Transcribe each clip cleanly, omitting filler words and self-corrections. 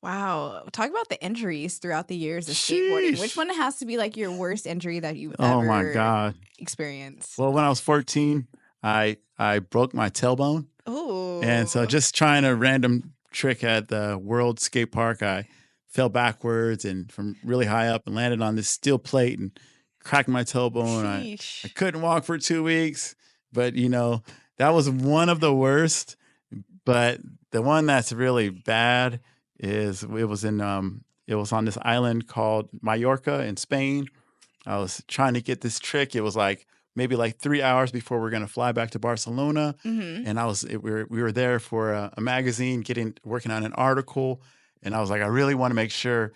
Wow. Talk about the injuries throughout the years of skateboarding. Which Sheesh. one has to be like your worst injury that you've Oh my ever God. experienced? Well, when I was 14, I broke my tailbone. And so Oh, just trying a random trick at the World Skate Park, I fell backwards and from really high up and landed on this steel plate and cracked my tailbone. I sheesh. couldn't walk for 2 weeks, but that was one of the worst. But the one that's really bad is it was on this island called Mallorca in Spain. I was trying to get this trick. It was like maybe like 3 hours before we're gonna fly back to Barcelona, Hmm. and we were there for a magazine, working on an article, and I was like, I really want to make sure,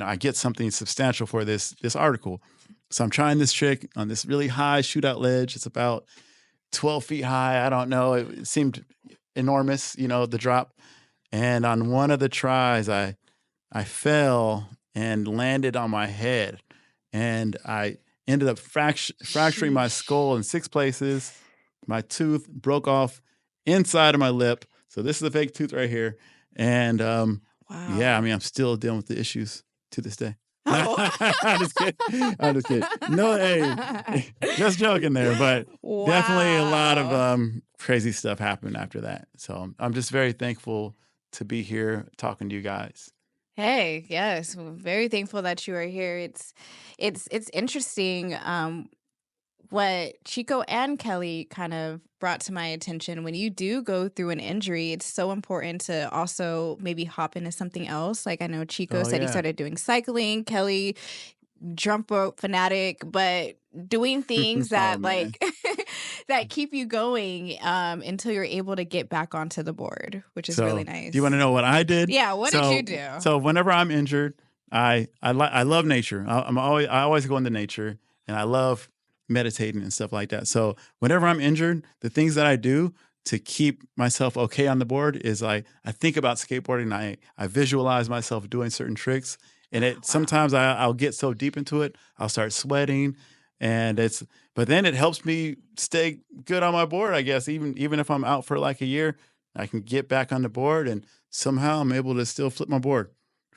I get something substantial for this article. So I'm trying this trick on this really high shootout ledge. It's about 12 feet high. I don't know. It seemed enormous, the drop. And on one of the tries, I fell and landed on my head, and I ended up fracturing my skull Sheesh. in 6 places. My tooth broke off inside of my lip. So this is a fake tooth right here. And yeah, I Wow. mean, I'm still dealing with the issues to this day. Oh. I'm just kidding. I'm just kidding. No, hey, just joking there, but definitely a lot of Wow. crazy stuff happened after that. So I'm just very thankful to be here talking to you guys. Hey, yes, very thankful that you are here. It's interesting what Chico and Kelly kind of brought to my attention. When you do go through an injury, it's so important to also maybe hop into something else. Like I know Chico Oh said he yeah. started doing cycling, Kelly jump rope fanatic, but doing things Oh that man. that keep you going until you're able to get back onto the board, which is really So, do you want to nice. know what I did? Yeah, what did you So, do? so whenever I'm injured, I love nature. I always go into nature, and I love meditating and stuff like that. So, whenever I'm injured, the things that I do to keep myself okay on the board is I think about skateboarding. I visualize myself doing certain tricks, and it Wow. sometimes I'll get so deep into it, I'll start sweating, and it's but then it helps me stay good on my board. I guess even if I'm out for like a year, I can get back on the board and somehow I'm able to still flip my board.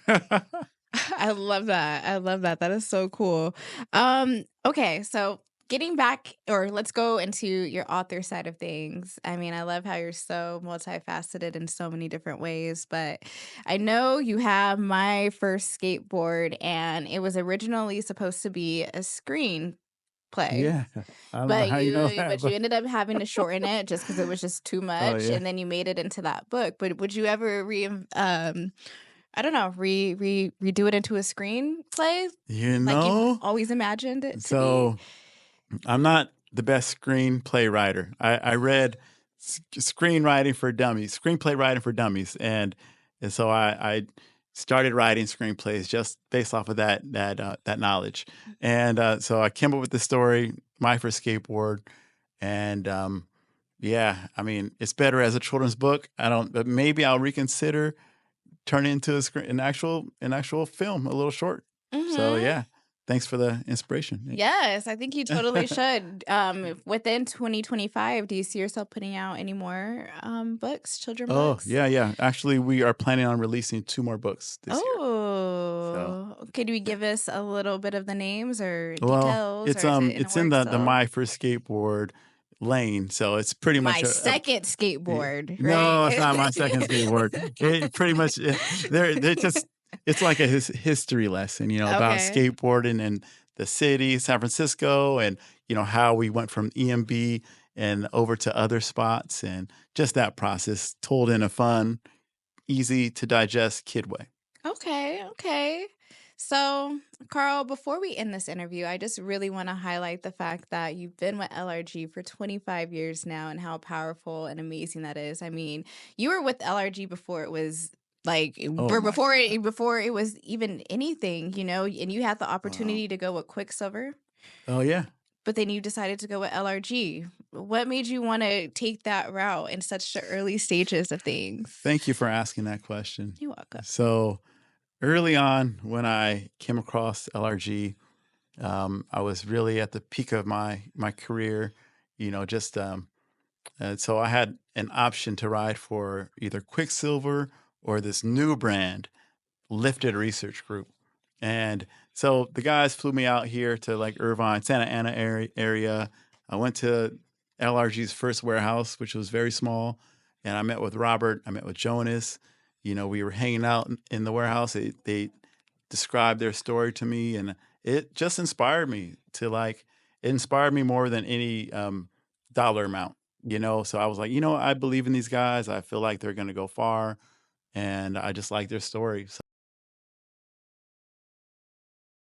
I love that. I love that. That is so cool. Okay, so getting back or let's go into your author side of things. I mean, I love how you're so multifaceted in so many different ways, but I know you have My First Skateboard and it was originally supposed to be a screenplay. Yeah. I don't know But how you know you that, but you but ended up having to shorten it just because it was just too oh much, yeah. and then you made it into that book. But would you ever I don't know, redo it into a screenplay You like you've know, always imagined it to be? so I'm not the best screenplay writer. I read screenwriting for dummies, screenplay writing for dummies, and so I started writing screenplays just based off of that knowledge, and so I came up with the story, My First Skateboard, and yeah, I mean it's better as a children's book. I don't, but maybe I'll reconsider turning it into an actual film, a little short. So Mhm. yeah, thanks for the inspiration. Yes, I think you totally should. Within 2025, do you see yourself putting out any more, books, children Oh, books? yeah, yeah. Actually, we are planning on releasing 2 more books this year. So, Oh, could you yeah. give us a little bit of the names or Well, details, or is it in the it's in works the still? My First Skateboard lane, so it's pretty much My a second yeah. skateboard, No, it's right? not my second skateboard. It pretty much they're just it's like a history lesson, about Okay. skateboarding and the city, San Francisco, and, how we went from EMB and over to other spots, and just that process told in a fun, easy to digest kid way. Okay, okay. So, Carl, before we end this interview, I just really want to highlight the fact that you've been with LRG for 25 years now and how powerful and amazing that is. I mean, you were with LRG before it was like Oh my god. before it was even anything, and you had the Wow. opportunity to go with Quicksilver, Oh, yeah. but then you decided to go with LRG. What made you want to take that route in such the early stages of things? Thank you for asking that question. You're welcome. So, early on when I came across LRG, I was really at the peak of my career, just and so I had an option to ride for either Quicksilver or this new brand. lifted research group. And so the guys flew me out here to like Irvine, Santa Ana area. I went to LRG's first warehouse, which was very small. And I met with Robert. I met with Jonas. We were hanging out in the warehouse. They described their story to me, and it just inspired me to like, it inspired me more than any dollar amount. So I was like, I believe in these guys. I feel like they're going to go far, and I just like their story.